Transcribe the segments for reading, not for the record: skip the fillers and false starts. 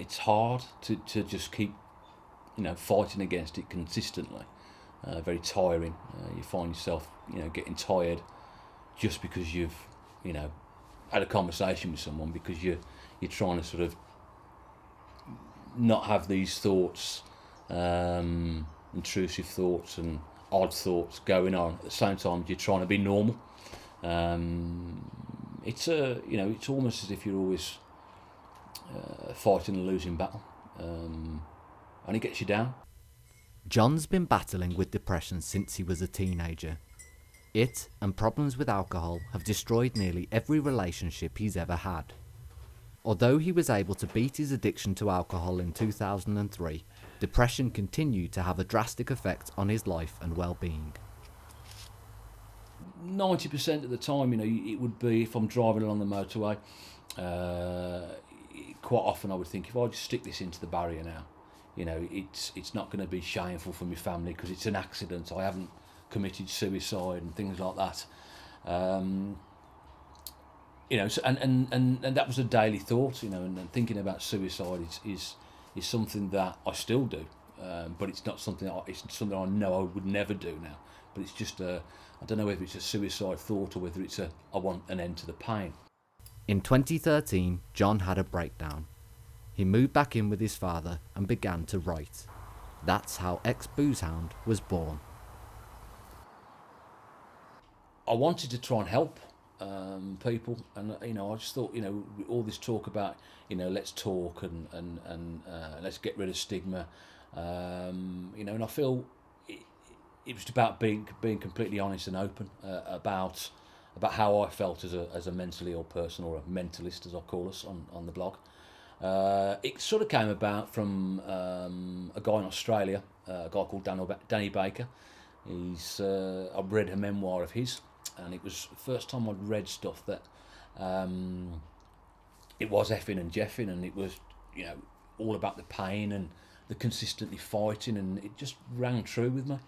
it's hard to just keep, fighting against it consistently. Very tiring. You find yourself, getting tired just because you've, had a conversation with someone, because you're trying to sort of not have these thoughts, intrusive thoughts and odd thoughts going on at the same time you're trying to be normal. It's almost as if you're always fighting a losing battle, and it gets you down. John's been battling with depression since he was a teenager. It and problems with alcohol have destroyed nearly every relationship he's ever had. Although he was able to beat his addiction to alcohol in 2003, depression continued to have a drastic effect on his life and well-being. 90% of the time, it would be if I'm driving along the motorway. Quite often I would think, if I just stick this into the barrier now, it's not going to be shameful for my family because it's an accident. I haven't committed suicide and things like that. So, and that was a daily thought, and thinking about suicide is something that I still do, but it's not something it's something I know I would never do now. But it's just I don't know whether it's a suicide thought or whether it's I want an end to the pain. In 2013, John had a breakdown. He moved back in with his father and began to write. That's how Ex-Booze Hound was born. I wanted to try and help people, and I just thought, all this talk about, let's talk and let's get rid of stigma, and I feel it was about being completely honest and open about how I felt as a mentally ill person, or a mentalist as I call us on the blog. It sort of came about from a guy in Australia, a guy called Danny Baker. I read a memoir of his, and it was the first time I'd read stuff that it was effing and jeffing, and it was all about the pain and the consistently fighting, and it just rang true with me.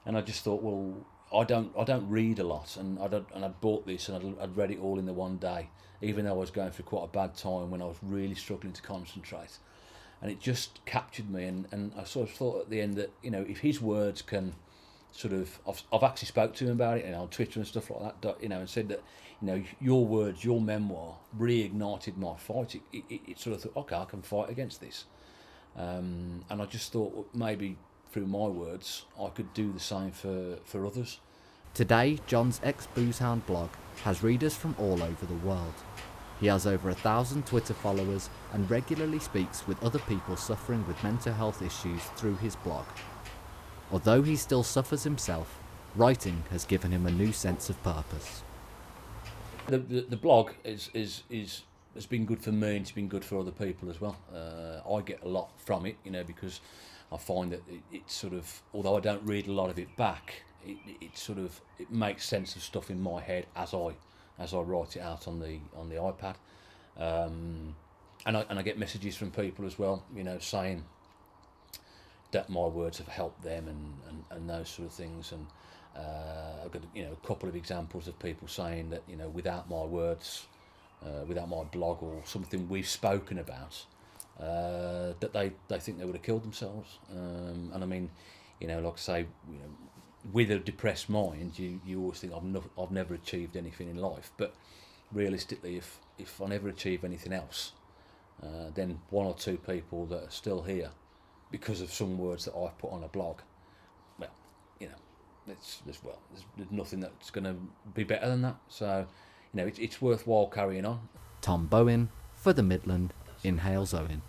And I just thought, well, I don't read a lot, and I'd bought this and I'd read it all in the one day, even though I was going through quite a bad time when I was really struggling to concentrate, and it just captured me. And I sort of thought at the end that if his words can sort of, I've actually spoke to him about it, on Twitter and stuff like that, and said that your words, your memoir reignited my fight. It sort of thought, okay, I can fight against this, and I just thought, well, maybe through my words I could do the same for others. Today, John's Ex-Booze Hound blog has readers from all over the world. He has over 1,000 Twitter followers and regularly speaks with other people suffering with mental health issues through his blog. Although he still suffers himself, writing has given him a new sense of purpose. The blog has been good for me, and it's been good for other people as well. I get a lot from it, because I find that it sort of, although I don't read a lot of it back, it makes sense of stuff in my head as I write it out on the iPad, and I get messages from people as well, saying that my words have helped them and those sort of things. And I've got a couple of examples of people saying that without my words, without my blog or something we've spoken about, that they think they would have killed themselves. And I mean, like I say, with a depressed mind, you always think I've never achieved anything in life. But realistically, if I never achieve anything else, then one or two people that are still here because of some words that I've put on a blog, well, there's nothing that's going to be better than that. So, it's worthwhile carrying on. Tom Bowen for the Midland in Hales Owen.